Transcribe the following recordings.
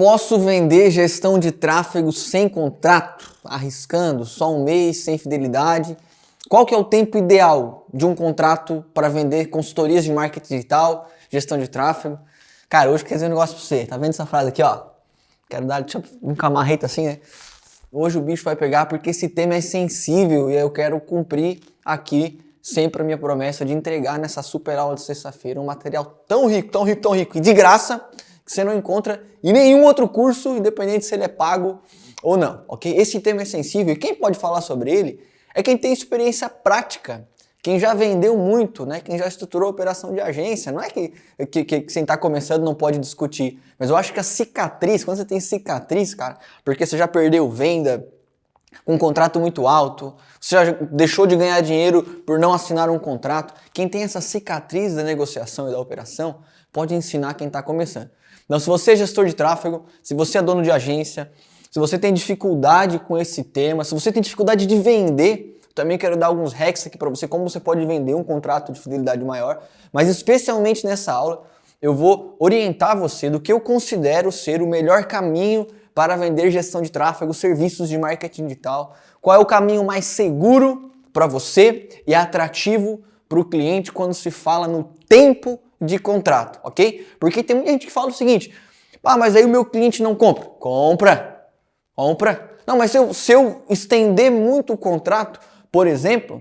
Posso vender gestão de tráfego sem contrato, arriscando só um mês, sem fidelidade? Qual que é o tempo ideal de um contrato para vender consultorias de marketing digital, gestão de tráfego? Cara, hoje eu quero dizer um negócio para você. Tá vendo essa frase aqui, ó? Deixa eu um camarreta assim, né? Hoje o bicho vai pegar porque esse tema é sensível e eu quero cumprir aqui sempre a minha promessa de entregar nessa super aula de sexta-feira um material tão rico, tão rico, tão rico e de graça que você não encontra em nenhum outro curso, independente se ele é pago ou não, ok? Esse tema é sensível e quem pode falar sobre ele é quem tem experiência prática, quem já vendeu muito, né? Quem já estruturou operação de agência. Não é que quem está começando não pode discutir, mas eu acho que a cicatriz, quando você tem cicatriz, cara, porque você já perdeu venda com um contrato muito alto, você já deixou de ganhar dinheiro por não assinar um contrato, quem tem essa cicatriz da negociação e da operação pode ensinar quem está começando. Então, se você é gestor de tráfego, se você é dono de agência, se você tem dificuldade com esse tema, se você tem dificuldade de vender, também quero dar alguns hacks aqui para você, como você pode vender um contrato de fidelidade maior, mas especialmente nessa aula eu vou orientar você do que eu considero ser o melhor caminho para vender gestão de tráfego, serviços de marketing digital, qual é o caminho mais seguro para você e atrativo para o cliente quando se fala no tempo de contrato, ok? Porque tem muita gente que fala o seguinte, mas aí o meu cliente não compra. Compra. Não, mas se eu estender muito o contrato, por exemplo,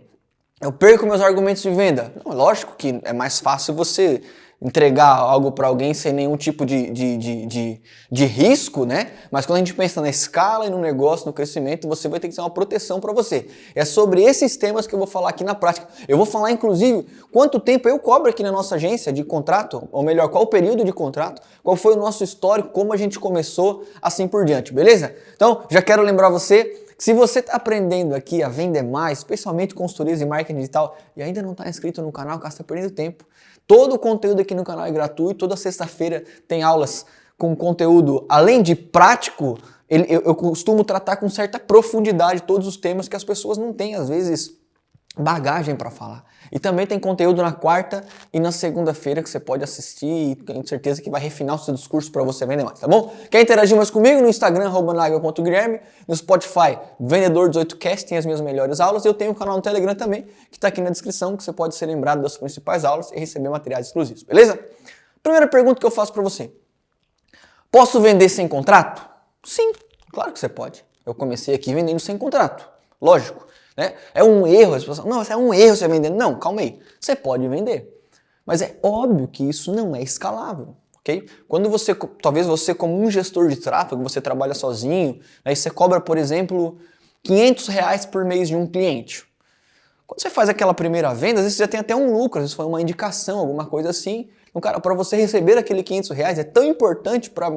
eu perco meus argumentos de venda. Não, lógico que é mais fácil você entregar algo para alguém sem nenhum tipo de risco, né? Mas quando a gente pensa na escala e no negócio, no crescimento, você vai ter que ser uma proteção para você. É sobre esses temas que eu vou falar aqui na prática. Eu vou falar, inclusive, quanto tempo eu cobro aqui na nossa agência de contrato, ou melhor, qual o período de contrato, qual foi o nosso histórico, como a gente começou, assim por diante, beleza? Então, já quero lembrar você, se você está aprendendo aqui a vender mais, especialmente consultorias de marketing digital, e ainda não está inscrito no canal, cara, você está perdendo tempo. Todo o conteúdo aqui no canal é gratuito, toda sexta-feira tem aulas com conteúdo, além de prático, eu costumo tratar com certa profundidade todos os temas que as pessoas não têm, às vezes, bagagem para falar. E também tem conteúdo na quarta e na segunda-feira que você pode assistir e tenho certeza que vai refinar o seu discurso para você vender mais, tá bom? Quer interagir mais comigo? No Instagram, @nagel.guilherme, no Spotify, Vendedor18cast, tem as minhas melhores aulas, e eu tenho um canal no Telegram também, que está aqui na descrição, que você pode ser lembrado das principais aulas e receber materiais exclusivos, beleza? Primeira pergunta que eu faço para você. Posso vender sem contrato? Sim, claro que você pode. Eu comecei aqui vendendo sem contrato, lógico. Né? É um erro, as pessoas falam, não, é um erro você vender. Não, calma aí, você pode vender. Mas é óbvio que isso não é escalável, ok? Quando você, talvez você como um gestor de tráfego, você trabalha sozinho, aí você cobra, por exemplo, R$500 por mês de um cliente. Quando você faz aquela primeira venda, às vezes você já tem até um lucro, às vezes foi uma indicação, alguma coisa assim. Então, cara, para você receber aquele R$500 é tão importante para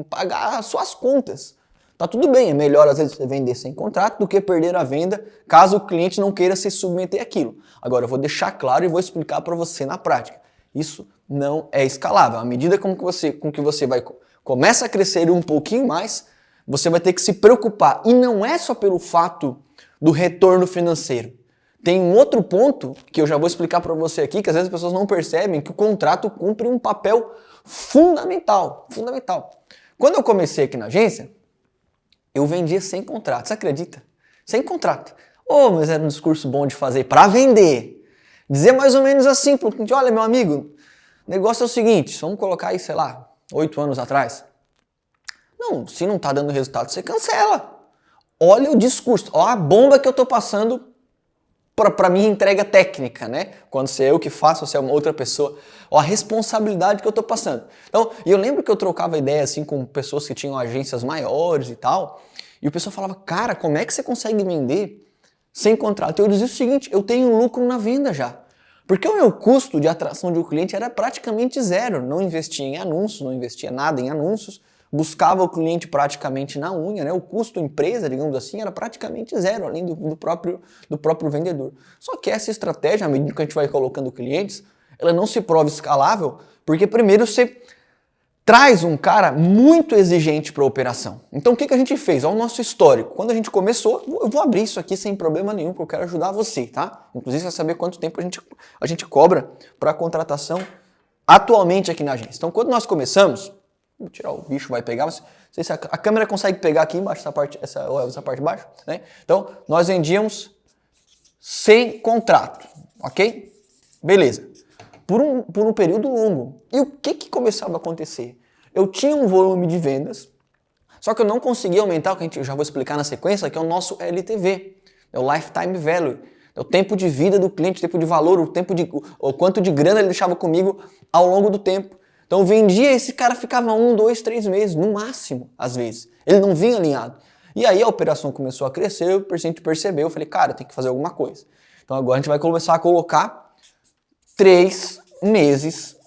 pagar as suas contas. Tá tudo bem, é melhor às vezes você vender sem contrato do que perder a venda caso o cliente não queira se submeter àquilo. Agora eu vou deixar claro e vou explicar para você na prática. Isso não é escalável. À medida com que você vai começa a crescer um pouquinho mais, você vai ter que se preocupar. E não é só pelo fato do retorno financeiro. Tem um outro ponto que eu já vou explicar para você aqui, que às vezes as pessoas não percebem, que o contrato cumpre um papel fundamental. Quando eu comecei aqui na agência, eu vendia sem contrato, você acredita? Sem contrato. Mas era um discurso bom de fazer para vender. Dizer mais ou menos assim para o cliente, olha meu amigo, o negócio é o seguinte, vamos colocar aí, sei lá, 8 anos atrás. Não, se não está dando resultado, você cancela. Olha o discurso, olha a bomba que eu estou passando para minha entrega técnica, né? Quando se é eu que faço, ou se é uma outra pessoa, a responsabilidade que eu estou passando. Então, eu lembro que eu trocava ideia assim com pessoas que tinham agências maiores e tal, e o pessoal falava, cara, como é que você consegue vender sem contrato? Eu dizia o seguinte, eu tenho lucro na venda já. Porque o meu custo de atração de um cliente era praticamente zero. Não investia em anúncios, não investia nada em anúncios, buscava o cliente praticamente na unha, né? O custo empresa, digamos assim, era praticamente zero, além do próprio vendedor. Só que essa estratégia, à medida que a gente vai colocando clientes, ela não se prova escalável, porque primeiro você traz um cara muito exigente para a operação. Então o que a gente fez? Olha o nosso histórico. Quando a gente começou, eu vou abrir isso aqui sem problema nenhum, porque eu quero ajudar você, tá? Inclusive você vai saber quanto tempo a gente cobra para a contratação atualmente aqui na agência. Então quando nós começamos, Vou tirar o bicho, vai pegar, mas não sei se a câmera consegue pegar aqui embaixo, essa parte de baixo, né? Então, nós vendíamos sem contrato, ok? Beleza. Por um período longo. E o que começava a acontecer? Eu tinha um volume de vendas, só que eu não conseguia aumentar, o que eu já vou explicar na sequência, que é o nosso LTV, é o Lifetime Value, é o tempo de vida do cliente, o tempo de valor, o quanto de grana ele deixava comigo ao longo do tempo. Então eu vendia, esse cara ficava 1, 2, 3 meses, no máximo, às vezes. Ele não vinha alinhado. E aí a operação começou a crescer, a gente percebeu, eu falei, cara, tem que fazer alguma coisa. Então agora a gente vai começar a colocar 3 meses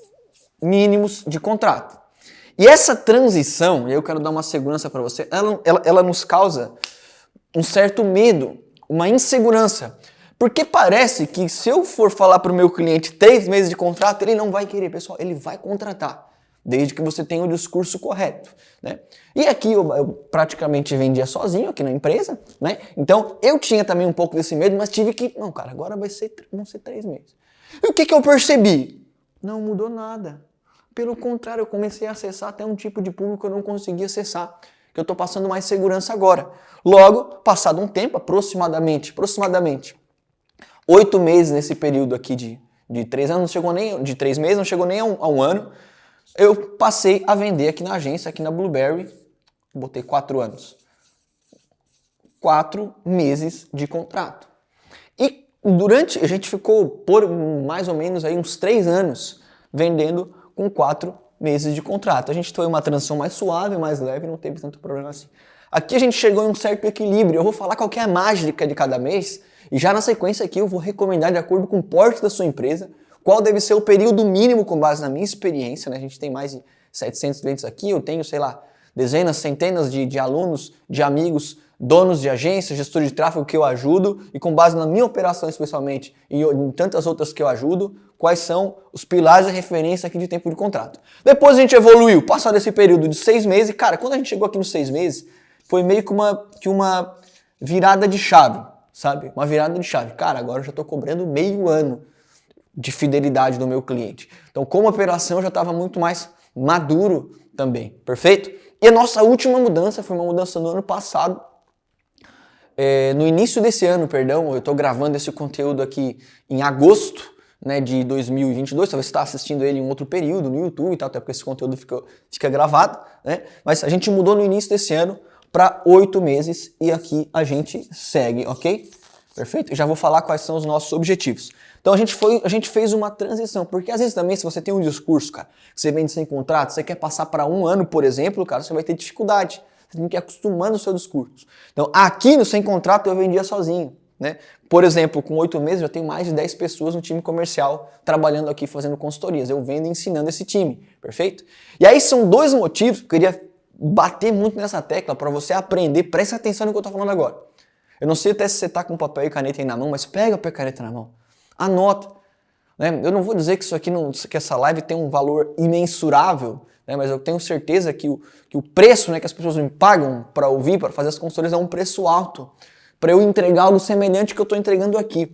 mínimos de contrato. E essa transição, e eu quero dar uma segurança para você, ela nos causa um certo medo, uma insegurança. Porque parece que se eu for falar para o meu cliente 3 meses de contrato, ele não vai querer, pessoal, ele vai contratar, desde que você tenha o discurso correto, né? E aqui eu praticamente vendia sozinho aqui na empresa, né? Então eu tinha também um pouco desse medo, mas tive que, não, cara, agora vão ser 3 meses. E o que eu percebi? Não mudou nada. Pelo contrário, eu comecei a acessar até um tipo de público que eu não conseguia acessar, que eu estou passando mais segurança agora. Logo, passado um tempo, aproximadamente 8 meses nesse período aqui de 3 anos, não chegou nem, de 3 meses, não chegou nem a um ano, eu passei a vender aqui na agência, aqui na Blueberry, botei 4 anos. 4 meses de contrato. E a gente ficou por mais ou menos aí uns 3 anos vendendo com 4 meses de contrato. A gente foi uma transição mais suave, mais leve, não teve tanto problema assim. Aqui a gente chegou em um certo equilíbrio. Eu vou falar qual que é a mágica de cada mês e já na sequência aqui eu vou recomendar de acordo com o porte da sua empresa qual deve ser o período mínimo com base na minha experiência, né? A gente tem mais de 700 clientes aqui, eu tenho, sei lá, dezenas, centenas de alunos, de amigos, donos de agência, gestores de tráfego que eu ajudo e com base na minha operação especialmente e em tantas outras que eu ajudo, quais são os pilares de referência aqui de tempo de contrato. Depois a gente evoluiu, passado esse período de 6 meses, e cara, quando a gente chegou aqui nos 6 meses, foi meio que uma virada de chave, sabe? Uma virada de chave. Cara, agora eu já estou cobrando meio ano de fidelidade do meu cliente. Então, como operação, eu já estava muito mais maduro também, perfeito? E a nossa última mudança foi uma mudança no ano passado, no início desse ano, perdão, eu estou gravando esse conteúdo aqui em agosto, né, de 2022, talvez você está assistindo ele em um outro período no YouTube e tal, até porque esse conteúdo fica gravado, né? Mas a gente mudou no início desse ano para 8 meses e aqui a gente segue, ok? Perfeito? Eu já vou falar quais são os nossos objetivos. Então a gente fez uma transição, porque às vezes também se você tem um discurso, cara, que você vende sem contrato, você quer passar para 1 ano, por exemplo, cara, você vai ter dificuldade. Você tem que ir acostumando o seu discurso. Então aqui no sem contrato eu vendia sozinho, né? Por exemplo, com 8 meses eu tenho mais de 10 pessoas no time comercial trabalhando aqui fazendo consultorias. Eu vendo e ensinando esse time, perfeito? E aí são 2 motivos que eu queria bater muito nessa tecla para você aprender. Presta atenção no que eu estou falando agora. Eu não sei até se você está com papel e caneta aí na mão, mas pega papel e caneta na mão. Anota. Né? Eu não vou dizer que que essa live tem um valor imensurável, né? Mas eu tenho certeza que o preço, né, que as pessoas me pagam para ouvir, para fazer as consultorias, é um preço alto. Para eu entregar algo semelhante que eu estou entregando aqui.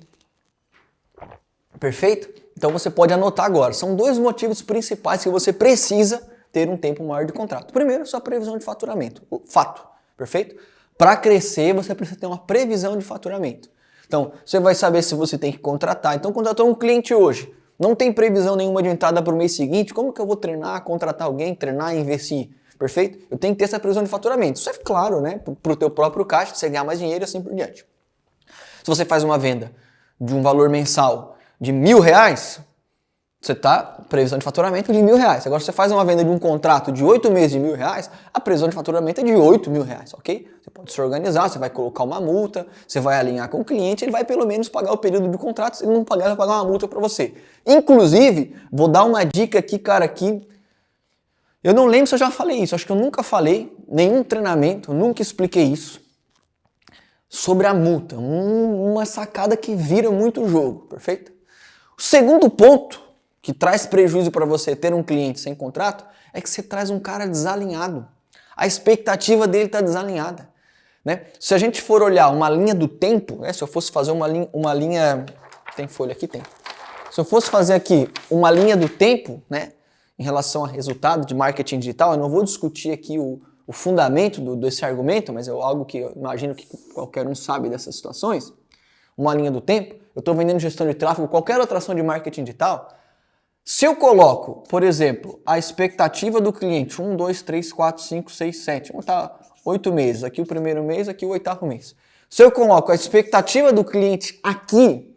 Perfeito? Então você pode anotar agora. São 2 motivos principais que você precisa ter um tempo maior de contrato. Primeiro, sua previsão de faturamento. O fato. Perfeito? Para crescer, você precisa ter uma previsão de faturamento. Então, você vai saber se você tem que contratar. Então, contratou um cliente hoje. Não tem previsão nenhuma de entrada para o mês seguinte. Como que eu vou treinar, contratar alguém, treinar e investir? Perfeito? Eu tenho que ter essa previsão de faturamento. Isso é claro, né? Para o teu próprio caixa, você ganhar mais dinheiro e assim por diante. Se você faz uma venda de um valor mensal de R$1.000, você está previsão de faturamento de R$1.000. Agora, se você faz uma venda de um contrato de 8 meses de R$1.000, a previsão de faturamento é de R$8.000, ok? Você pode se organizar, você vai colocar uma multa, você vai alinhar com o cliente, ele vai pelo menos pagar o período do contrato, se ele não pagar, ele vai pagar uma multa para você. Inclusive, vou dar uma dica aqui, cara, aqui. Eu não lembro se eu já falei isso, acho que eu nunca falei, nenhum treinamento, nunca expliquei isso, sobre a multa. Uma sacada que vira muito o jogo, perfeito? O segundo ponto que traz prejuízo para você ter um cliente sem contrato é que você traz um cara desalinhado. A expectativa dele está desalinhada. Né? Se a gente for olhar uma linha do tempo, né? Se eu fosse fazer uma linha... Tem folha aqui? Tem. Se eu fosse fazer aqui uma linha do tempo, né? em relação a resultado de marketing digital. Eu não vou discutir aqui o fundamento desse argumento, mas é algo que eu imagino que qualquer um sabe dessas situações. Uma linha do tempo, eu estou vendendo gestão de tráfego, qualquer outra ação de marketing digital. Se eu coloco, por exemplo, a expectativa do cliente, 1, 2, 3, 4, 5, 6, 7, vamos estar 8 meses, aqui o primeiro mês, aqui o 8º mês. Se eu coloco a expectativa do cliente aqui,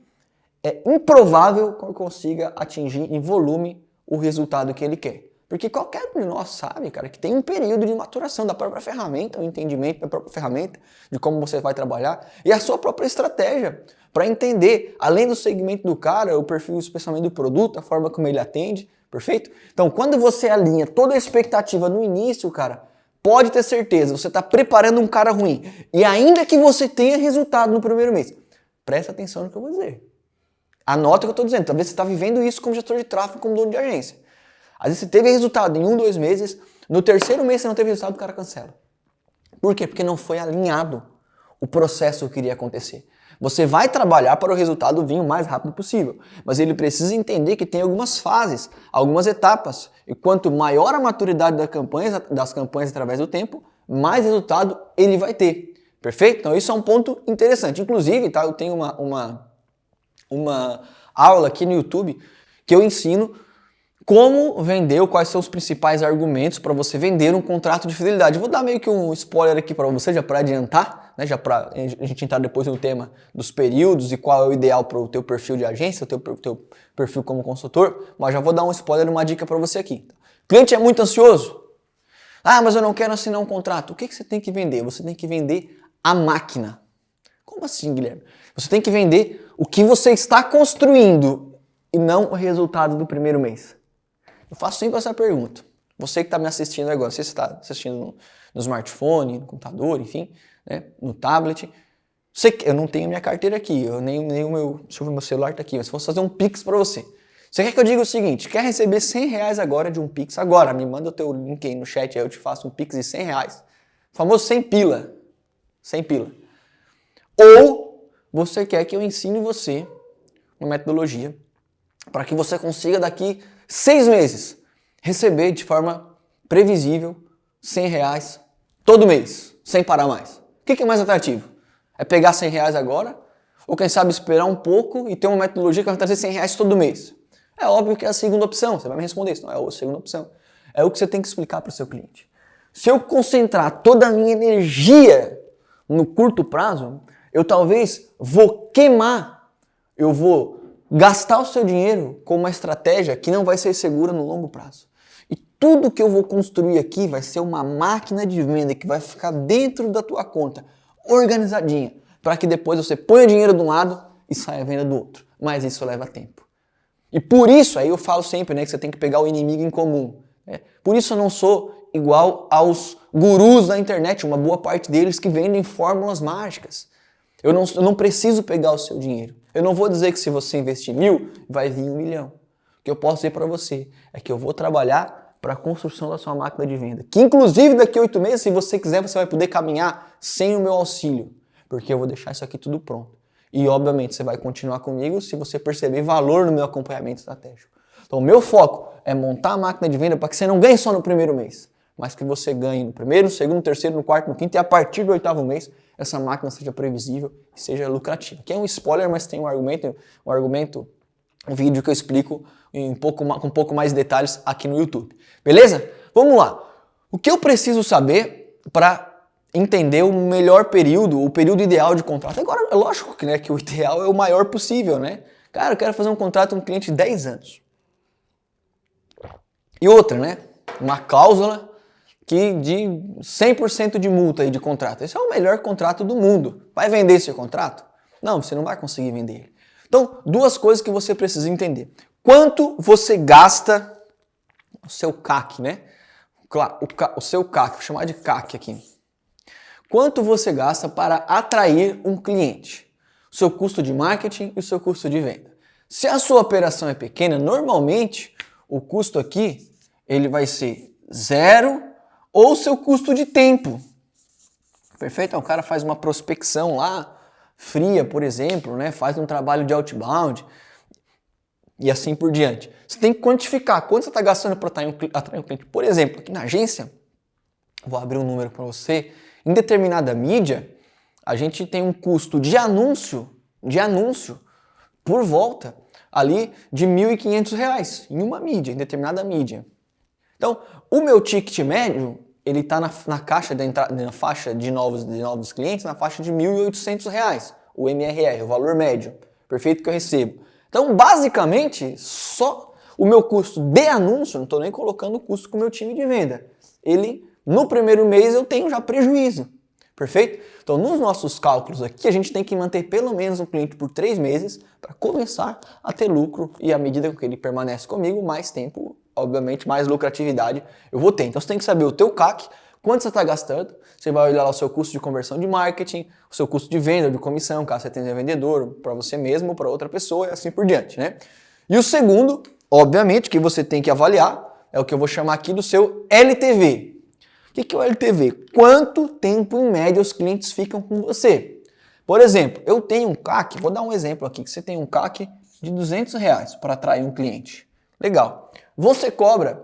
é improvável que eu consiga atingir em volume o resultado que ele quer. Porque qualquer um de nós sabe, cara, que tem um período de maturação da própria ferramenta, o entendimento da própria ferramenta, de como você vai trabalhar, e a sua própria estratégia, para entender, além do segmento do cara, o perfil especialmente do produto, a forma como ele atende, perfeito? Então, quando você alinha toda a expectativa no início, cara, pode ter certeza, você está preparando um cara ruim. E ainda que você tenha resultado no primeiro mês, presta atenção no que eu vou dizer. Anota o que eu estou dizendo. Talvez você está vivendo isso como gestor de tráfego, como dono de agência. Às vezes você teve resultado em 1, 2 meses, no terceiro mês você não teve resultado, o cara cancela. Por quê? Porque não foi alinhado o processo que iria acontecer. Você vai trabalhar para o resultado vir o mais rápido possível, mas ele precisa entender que tem algumas fases, algumas etapas, e quanto maior a maturidade das campanhas através do tempo, mais resultado ele vai ter. Perfeito? Então isso é um ponto interessante. Inclusive, tá, eu tenho uma aula aqui no YouTube que eu ensino como vender, ou quais são os principais argumentos para você vender um contrato de fidelidade. Eu vou dar meio que um spoiler aqui para você, já para adiantar, né, já para a gente entrar depois no tema dos períodos e qual é o ideal para o teu perfil de agência, o teu perfil como consultor, mas já vou dar um spoiler, uma dica para você aqui. O cliente é muito ansioso? Ah, mas eu não quero assinar um contrato. O que você tem que vender? Você tem que vender a máquina. Como assim, Guilherme? Você tem que vender o que você está construindo e não o resultado do primeiro mês. Eu faço sempre essa pergunta. Você que está me assistindo agora, você está assistindo no smartphone, no computador, enfim, né, no tablet. Eu não tenho minha carteira aqui, nem o meu, deixa eu ver, meu celular está aqui, mas se fosse fazer um Pix para você. Você quer que eu diga o seguinte, quer receber R$100 agora de um Pix agora? Me manda o teu link aí no chat, aí eu te faço um Pix de R$100. O famoso 100 pila. 100 pila. Ou você quer que eu ensine você uma metodologia para que você consiga daqui 6 meses receber de forma previsível R$100 todo mês, sem parar mais. O que é mais atrativo? É pegar R$100 agora? Ou quem sabe esperar um pouco e ter uma metodologia que vai trazer R$100 todo mês? É óbvio que é a segunda opção, você vai me responder isso, não é a segunda opção. É o que você tem que explicar para o seu cliente. Se eu concentrar toda a minha energia no curto prazo, eu talvez vou queimar, eu vou gastar o seu dinheiro com uma estratégia que não vai ser segura no longo prazo. E tudo que eu vou construir aqui vai ser uma máquina de venda que vai ficar dentro da tua conta, organizadinha, para que depois você ponha dinheiro de um lado e saia a venda do outro. Mas isso leva tempo. E por isso, aí eu falo sempre, né, que você tem que pegar o inimigo em comum. Né? Por isso eu não sou igual aos gurus da internet, uma boa parte deles que vendem fórmulas mágicas. Eu não preciso pegar o seu dinheiro. Eu não vou dizer que se você investir 1.000, vai vir 1 milhão. O que eu posso dizer para você é que eu vou trabalhar para a construção da sua máquina de venda. Que inclusive daqui a 8 meses, se você quiser, você vai poder caminhar sem o meu auxílio. Porque eu vou deixar isso aqui tudo pronto. E obviamente você vai continuar comigo se você perceber valor no meu acompanhamento estratégico. Então o meu foco é montar a máquina de venda para que você não ganhe só no primeiro mês, mas que você ganhe no primeiro, no segundo, no terceiro, no quarto, no quinto e a partir do 8º mês essa máquina seja previsível e seja lucrativa. Que é um spoiler, mas tem um vídeo que eu explico com um pouco mais de detalhes aqui no YouTube. Beleza? Vamos lá. O que eu preciso saber para entender o melhor período, o período ideal de contrato? Agora, é lógico que, né, que o ideal é o maior possível, né? Cara, eu quero fazer um contrato com um cliente de 10 anos. E outra, né? Uma cláusula de 100% de multa aí de contrato. Esse é o melhor contrato do mundo. Vai vender esse contrato? Não, você não vai conseguir vender ele. Então, 2 coisas que você precisa entender. Quanto você gasta o seu CAC, né? O seu CAC, vou chamar de CAC aqui. Quanto você gasta para atrair um cliente? O seu custo de marketing e o seu custo de venda. Se a sua operação é pequena, normalmente o custo aqui ele vai ser 0 ou o seu custo de tempo. Perfeito? Então, o cara faz uma prospecção lá, fria, por exemplo, né? Faz um trabalho de outbound. e assim por diante. Você tem que quantificar quanto você está gastando para atrair um cliente. Por exemplo, aqui na agência, vou abrir um número para você, em determinada mídia, a gente tem um custo de anúncio por volta ali de R$ 1.500 em uma mídia, em determinada mídia. Então, o meu ticket médio, ele está na caixa da entrada, na faixa de novos clientes, na faixa de R$ 1.800, o MRR, o valor médio, perfeito, que eu recebo. Então, basicamente, só o meu custo de anúncio, não estou nem colocando o custo com o meu time de venda. Ele, no primeiro mês, eu tenho já prejuízo. Perfeito? Então, nos nossos cálculos aqui, a gente tem que manter pelo menos um cliente por 3 meses para começar a ter lucro, e à medida que ele permanece comigo, mais tempo, obviamente, mais lucratividade eu vou ter. Então, você tem que saber o teu CAC, quanto você está gastando, você vai olhar lá o seu custo de conversão de marketing, o seu custo de venda, de comissão, caso você tenha vendedor, para você mesmo ou para outra pessoa, e assim por diante, né? E o segundo, obviamente, que você tem que avaliar, é o que eu vou chamar aqui do seu LTV. O que é o LTV? Quanto tempo, em média, os clientes ficam com você? Por exemplo, eu tenho um CAC, vou dar um exemplo aqui, que você tem um CAC de R$200 para atrair um cliente. Legal. Você cobra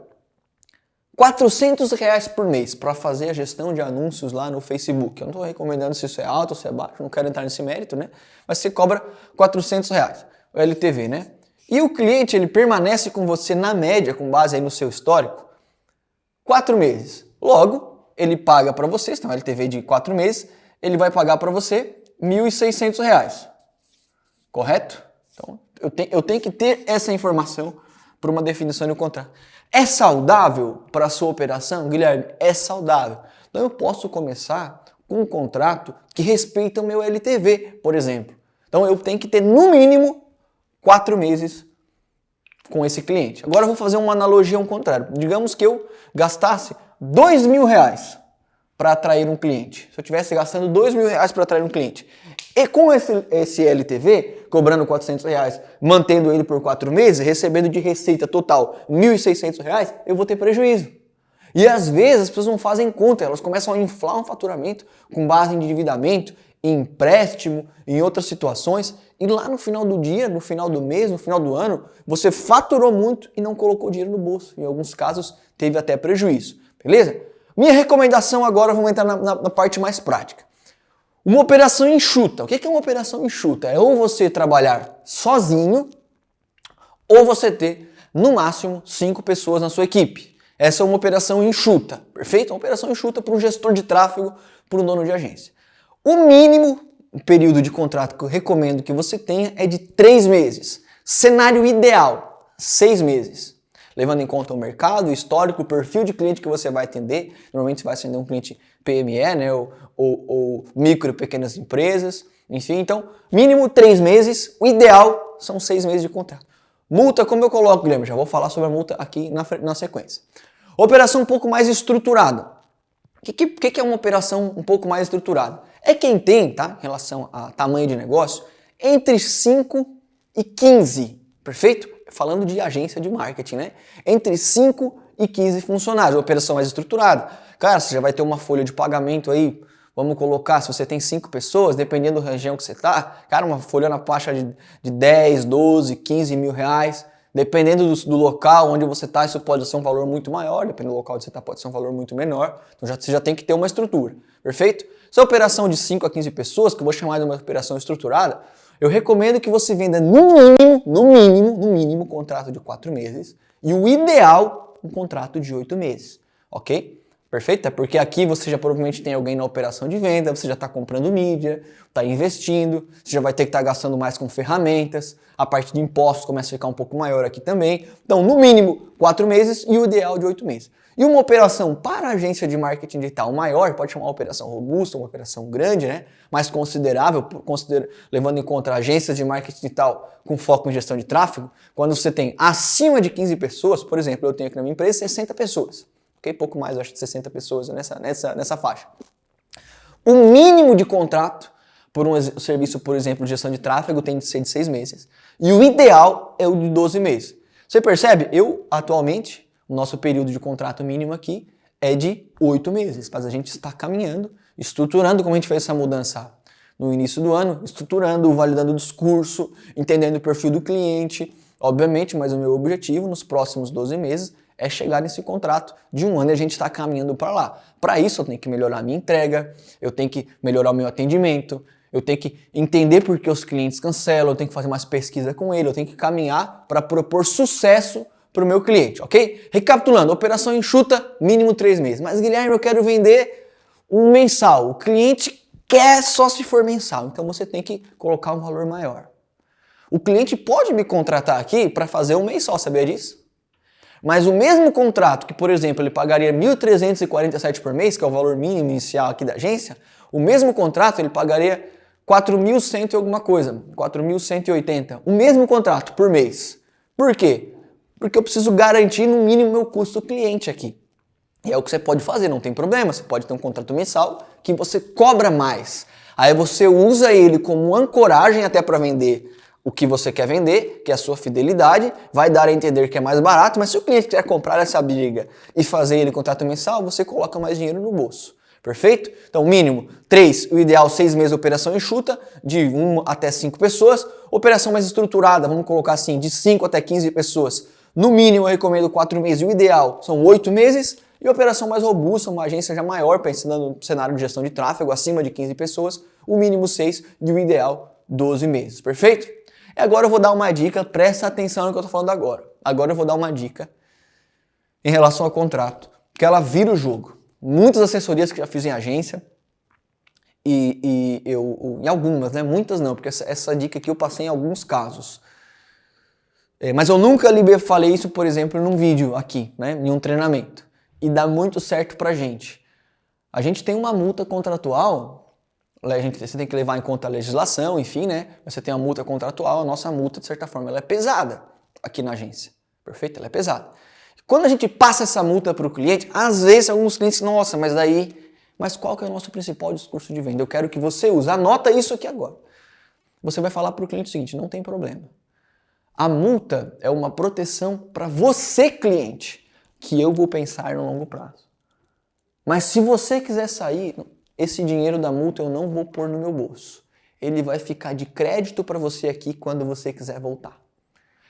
R$400 por mês para fazer a gestão de anúncios lá no Facebook. Eu não estou recomendando se isso é alto ou se é baixo, não quero entrar nesse mérito, né? Mas você cobra R$400, o LTV, né? E o cliente, ele permanece com você na média, com base aí no seu histórico, 4 meses. Logo, ele paga para você, se tem um LTV de 4 meses, ele vai pagar para você R$1.600. Correto? Então, eu tenho que ter essa informação para uma definição de um contrato. É saudável para a sua operação, Guilherme? É saudável. Então, eu posso começar com um contrato que respeita o meu LTV, por exemplo. Então, eu tenho que ter, no mínimo, 4 meses com esse cliente. Agora, eu vou fazer uma analogia ao contrário. Digamos que eu gastasse R$2.000 para atrair um cliente. Se eu estivesse gastando R$2.000 para atrair um cliente e com esse LTV, cobrando R$400, mantendo ele por 4 meses, recebendo de receita total R$1.600, eu vou ter prejuízo. E às vezes as pessoas não fazem conta, elas começam a inflar um faturamento com base em endividamento, em empréstimo, em outras situações, e lá no final do dia, no final do mês, no final do ano, você faturou muito e não colocou dinheiro no bolso. Em alguns casos, teve até prejuízo. Beleza? Minha recomendação agora, vamos entrar na parte mais prática. Uma operação enxuta. O que é uma operação enxuta? É ou você trabalhar sozinho, ou você ter, no máximo, 5 pessoas na sua equipe. Essa é uma operação enxuta, perfeito? Uma operação enxuta para um gestor de tráfego, para um dono de agência. O mínimo período de contrato que eu recomendo que você tenha é de 3 meses. Cenário ideal, 6 meses. Levando em conta o mercado, o histórico, o perfil de cliente que você vai atender. Normalmente você vai atender um cliente PME, né? ou micro e pequenas empresas. Enfim, então, mínimo 3 meses. O ideal são 6 meses de contrato. Multa, como eu coloco, Guilherme? Já vou falar sobre a multa aqui na sequência. Operação um pouco mais estruturada. O que é uma operação um pouco mais estruturada? É quem tem, tá? Em relação a tamanho de negócio, entre 5 e 15, perfeito? Falando de agência de marketing, né? Entre 5 e 15 funcionários, uma operação mais estruturada. Cara, você já vai ter uma folha de pagamento aí, vamos colocar, se você tem 5 pessoas, dependendo da região que você tá, cara, uma folha na faixa de 10, 12, 15 mil reais. Dependendo do local onde você está, isso pode ser um valor muito maior, dependendo do local onde você está, pode ser um valor muito menor. Então você já tem que ter uma estrutura, perfeito? Se é operação de 5 a 15 pessoas, que eu vou chamar de uma operação estruturada, eu recomendo que você venda no mínimo, um contrato de 4 meses e o ideal, um contrato de 8 meses, ok? Perfeito? É porque aqui você já provavelmente tem alguém na operação de venda, você já está comprando mídia, está investindo, você já vai ter que estar gastando mais com ferramentas, a parte de impostos começa a ficar um pouco maior aqui também. Então, no mínimo, 4 meses e o ideal de 8 meses. E uma operação para agência de marketing digital maior, pode chamar uma operação robusta, uma operação grande, né? Mais considerável, levando em conta agências de marketing digital com foco em gestão de tráfego, quando você tem acima de 15 pessoas, por exemplo, eu tenho aqui na minha empresa 60 pessoas. Ok? Pouco mais, acho que 60 pessoas nessa faixa. O mínimo de contrato por um serviço, por exemplo, de gestão de tráfego tem de ser de 6 meses. E o ideal é o de 12 meses. Você percebe? Atualmente, o nosso período de contrato mínimo aqui é de 8 meses. Mas a gente está caminhando, estruturando, como a gente fez essa mudança no início do ano, estruturando, validando o discurso, entendendo o perfil do cliente, Obviamente, mas o meu objetivo nos próximos 12 meses é chegar nesse contrato de 1 ano e a gente está caminhando para lá. Para isso eu tenho que melhorar a minha entrega, eu tenho que melhorar o meu atendimento, eu tenho que entender por que os clientes cancelam, eu tenho que fazer mais pesquisa com ele, eu tenho que caminhar para propor sucesso para o meu cliente, ok? Recapitulando, operação enxuta, mínimo 3 meses. Mas Guilherme, eu quero vender um mensal. O cliente quer só se for mensal, então você tem que colocar um valor maior. O cliente pode me contratar aqui para fazer um mês só, sabia disso? Mas o mesmo contrato que, por exemplo, ele pagaria R$ 1.347 por mês, que é o valor mínimo inicial aqui da agência, o mesmo contrato ele pagaria 4.100 e alguma coisa, 4.180. O mesmo contrato por mês. Por quê? Porque eu preciso garantir no mínimo meu custo cliente aqui. E é o que você pode fazer, não tem problema. Você pode ter um contrato mensal que você cobra mais. Aí você usa ele como ancoragem até para vender o que você quer vender, que é a sua fidelidade, vai dar a entender que é mais barato, mas se o cliente quiser comprar essa briga e fazer ele contrato mensal, você coloca mais dinheiro no bolso. Perfeito? Então, mínimo 3, o ideal 6 meses de operação enxuta, de 1 até 5 pessoas. Operação mais estruturada, vamos colocar assim, de 5 até 15 pessoas. No mínimo, eu recomendo 4 meses, o ideal são 8 meses. E operação mais robusta, uma agência já maior, pensando no cenário de gestão de tráfego, acima de 15 pessoas, o mínimo 6 e o ideal 12 meses. Perfeito? E agora eu vou dar uma dica, presta atenção no que eu estou falando agora. Agora eu vou dar uma dica em relação ao contrato, que ela vira o jogo. Muitas assessorias que já fiz em agência, em algumas, né? Muitas não, porque essa dica aqui eu passei em alguns casos. Mas eu nunca falei isso, por exemplo, num vídeo aqui, né? Em um treinamento. E dá muito certo pra gente. A gente tem uma multa contratual, você tem que levar em conta a legislação, enfim, né? Você tem uma multa contratual, a nossa multa, de certa forma, ela é pesada aqui na agência. Perfeito? Ela é pesada. Quando a gente passa essa multa para o cliente, às vezes alguns clientes, nossa, mas qual que é o nosso principal discurso de venda? Eu quero que você use, anota isso aqui agora. Você vai falar para o cliente o seguinte, não tem problema. A multa é uma proteção para você, cliente, que eu vou pensar no longo prazo. Mas se você quiser sair, esse dinheiro da multa eu não vou pôr no meu bolso. Ele vai ficar de crédito para você aqui quando você quiser voltar.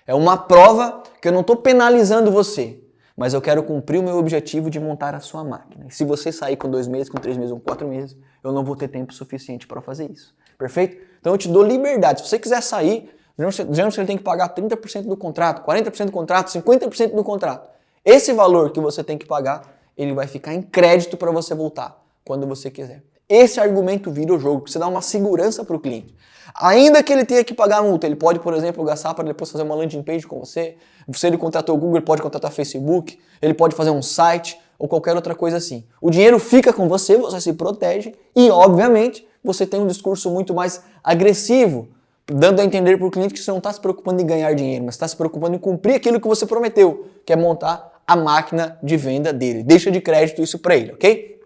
É uma prova que eu não estou penalizando você, mas eu quero cumprir o meu objetivo de montar a sua máquina. E se você sair com 2 meses, com 3 meses ou 4 meses, eu não vou ter tempo suficiente para fazer isso. Perfeito? Então eu te dou liberdade. Se você quiser sair, geralmente você tem que pagar 30% do contrato, 40% do contrato, 50% do contrato. Esse valor que você tem que pagar, ele vai ficar em crédito para você voltar quando você quiser. Esse argumento vira o jogo, que você dá uma segurança para o cliente. Ainda que ele tenha que pagar a multa, ele pode, por exemplo, gastar para depois fazer uma landing page com você. Se ele contratou o Google, ele pode contratar o Facebook, ele pode fazer um site ou qualquer outra coisa assim. O dinheiro fica com você, você se protege e, obviamente, você tem um discurso muito mais agressivo, dando a entender para o cliente que você não está se preocupando em ganhar dinheiro, mas está se preocupando em cumprir aquilo que você prometeu, que é montar a máquina de venda dele. Deixa de crédito isso para ele, ok?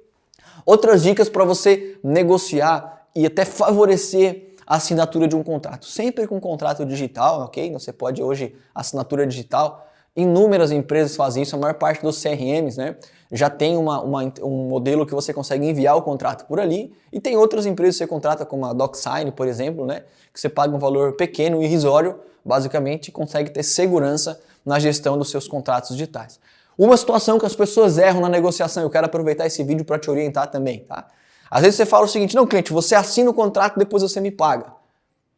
Outras dicas para você negociar e até favorecer a assinatura de um contrato. Sempre com contrato digital, ok? Você pode hoje, assinatura digital, inúmeras empresas fazem isso, a maior parte dos CRMs, né? Já tem um modelo que você consegue enviar o contrato por ali, e tem outras empresas que você contrata, como a DocSign, por exemplo, né? Que você paga um valor pequeno, irrisório, basicamente consegue ter segurança na gestão dos seus contratos digitais. Uma situação que as pessoas erram na negociação, eu quero aproveitar esse vídeo para te orientar também, tá? Às vezes você fala o seguinte, não, cliente, você assina o contrato, depois você me paga.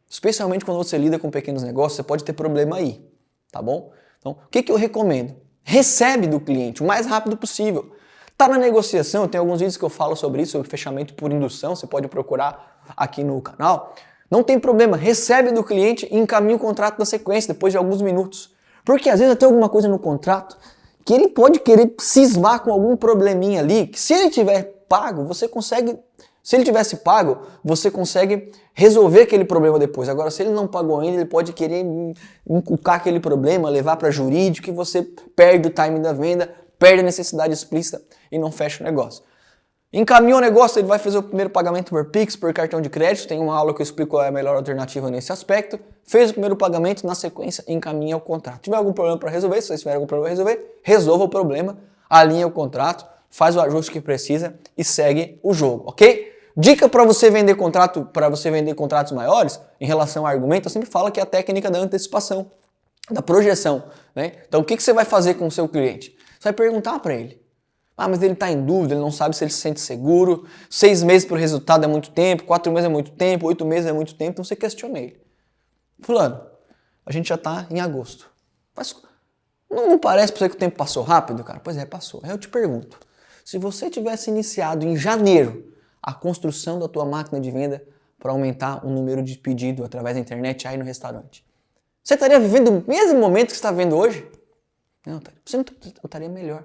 Especialmente quando você lida com pequenos negócios, você pode ter problema aí, tá bom? Então, o que eu recomendo? Recebe do cliente o mais rápido possível. Tá na negociação, tem alguns vídeos que eu falo sobre isso, sobre fechamento por indução, você pode procurar aqui no canal. Não tem problema, recebe do cliente e encaminha o contrato na sequência, depois de alguns minutos. Porque às vezes tem alguma coisa no contrato que ele pode querer cismar com algum probleminha ali, que se ele tiver pago, você consegue, se ele tivesse pago, você consegue resolver aquele problema depois. Agora, se ele não pagou ainda, ele pode querer inculcar aquele problema, levar para jurídico, e você perde o time da venda, perde a necessidade explícita e não fecha o negócio. Encaminhou o negócio, ele vai fazer o primeiro pagamento por Pix, por cartão de crédito, tem uma aula que eu explico qual é a melhor alternativa nesse aspecto. Fez o primeiro pagamento, na sequência encaminha o contrato. Se tiver algum problema para resolver, se vocês tiverem algum problema para resolver, resolva o problema, alinha o contrato, faz o ajuste que precisa e segue o jogo, ok? Dica para você vender contratos maiores, em relação ao argumento, eu sempre falo que é a técnica da antecipação. da projeção, né? Então, o que você vai fazer com o seu cliente? Você vai perguntar para ele. Ah, mas ele está em dúvida, ele não sabe se ele se sente seguro, 6 meses para o resultado é muito tempo, 4 meses é muito tempo, 8 meses é muito tempo, então você questiona ele. Fulano, a gente já está em agosto. Mas não parece para você que o tempo passou rápido, cara? Pois é, passou. Aí eu te pergunto, se você tivesse iniciado em janeiro a construção da tua máquina de venda para aumentar o número de pedido através da internet aí no restaurante, você estaria vivendo o mesmo momento que você está vivendo hoje? Não, você não estaria melhor.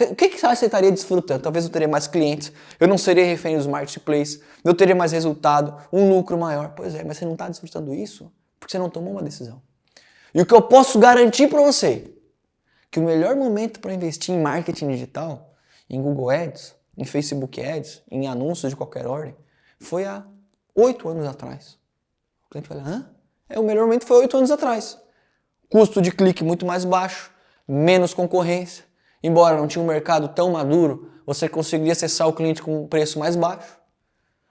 O que você acha que você estaria desfrutando? Talvez eu teria mais clientes, eu não seria refém dos marketplaces, eu teria mais resultado, um lucro maior. Pois é, mas você não está desfrutando isso porque você não tomou uma decisão. E o que eu posso garantir para você, que o melhor momento para investir em marketing digital, em Google Ads, em Facebook Ads, em anúncios de qualquer ordem, foi há 8 anos atrás. O cliente fala, hã? O melhor momento foi 8 anos atrás. Custo de clique muito mais baixo, menos concorrência. Embora não tinha um mercado tão maduro, você conseguiria acessar o cliente com um preço mais baixo.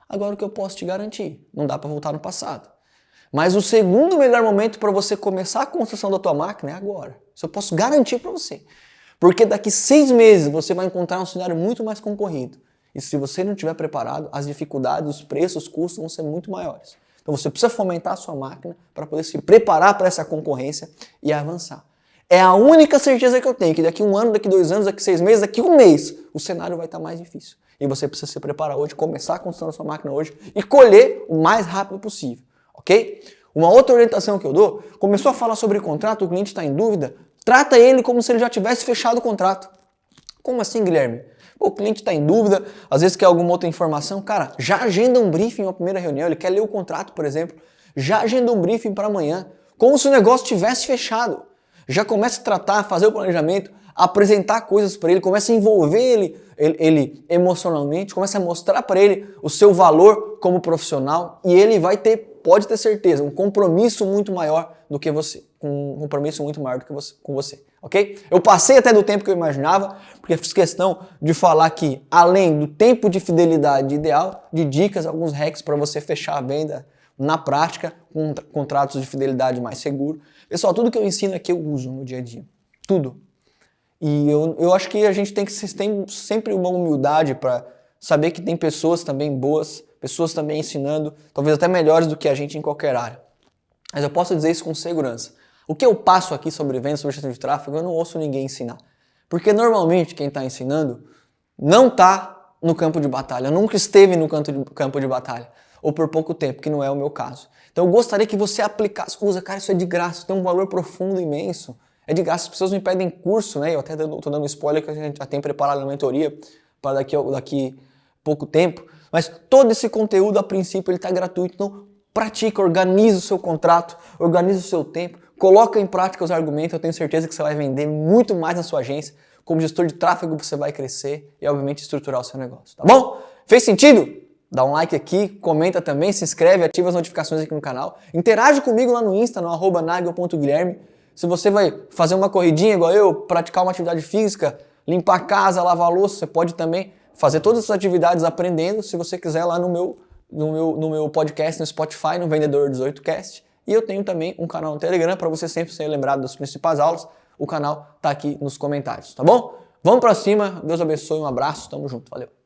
Agora o que eu posso te garantir? Não dá para voltar no passado. Mas o segundo melhor momento para você começar a construção da tua máquina é agora. Isso eu posso garantir para você. Porque daqui 6 meses você vai encontrar um cenário muito mais concorrido. E se você não estiver preparado, as dificuldades, os preços, os custos vão ser muito maiores. Então você precisa fomentar a sua máquina para poder se preparar para essa concorrência e avançar. É a única certeza que eu tenho, que daqui 1 ano, daqui 2 anos, daqui 6 meses, daqui 1 mês, o cenário vai estar mais difícil. E você precisa se preparar hoje, começar a construir a sua máquina hoje e colher o mais rápido possível, ok? Uma outra orientação que eu dou, começou a falar sobre contrato, o cliente está em dúvida, trata ele como se ele já tivesse fechado o contrato. Como assim, Guilherme? O cliente está em dúvida, às vezes quer alguma outra informação, cara, já agenda um briefing na primeira reunião, ele quer ler o contrato, por exemplo, já agenda um briefing para amanhã, como se o negócio tivesse fechado. Já começa a tratar, fazer o planejamento, apresentar coisas para ele, começa a envolver ele emocionalmente, começa a mostrar para ele o seu valor como profissional e ele vai ter, pode ter certeza, um compromisso muito maior do que você, um compromisso muito maior do que você, com você, ok? Eu passei até do tempo que eu imaginava, porque fiz questão de falar que, além do tempo de fidelidade ideal, de dicas, alguns hacks para você fechar a venda na prática, com contratos de fidelidade mais seguros. Pessoal, tudo que eu ensino aqui eu uso no dia a dia. Tudo. E eu acho que a gente tem sempre uma humildade para saber que tem pessoas também boas, pessoas também ensinando, talvez até melhores do que a gente em qualquer área. Mas eu posso dizer isso com segurança. O que eu passo aqui sobre vendas, sobre gestão de tráfego, eu não ouço ninguém ensinar. Porque normalmente quem está ensinando não está no campo de batalha, nunca esteve no campo de batalha. Ou por pouco tempo, que não é o meu caso. Então eu gostaria que você aplicasse, usa, cara, isso é de graça, tem um valor profundo, imenso, é de graça, as pessoas me pedem curso, né, eu até estou dando spoiler que a gente já tem preparado na mentoria para daqui pouco tempo, mas todo esse conteúdo a princípio ele está gratuito, então pratica, organiza o seu contrato, organiza o seu tempo, coloca em prática os argumentos, eu tenho certeza que você vai vender muito mais na sua agência, como gestor de tráfego você vai crescer e obviamente estruturar o seu negócio, tá bom? Fez sentido? Dá um like aqui, comenta também, se inscreve, ativa as notificações aqui no canal. Interage comigo lá no Insta, no @nagel.guilherme. Se você vai fazer uma corridinha igual eu, praticar uma atividade física, limpar a casa, lavar a louça, você pode também fazer todas essas atividades aprendendo, se você quiser, lá no meu podcast, no Spotify, no Vendedor 18Cast. E eu tenho também um canal no Telegram para você sempre ser lembrado das principais aulas. O canal tá aqui nos comentários, tá bom? Vamos para cima, Deus abençoe, um abraço, tamo junto, valeu!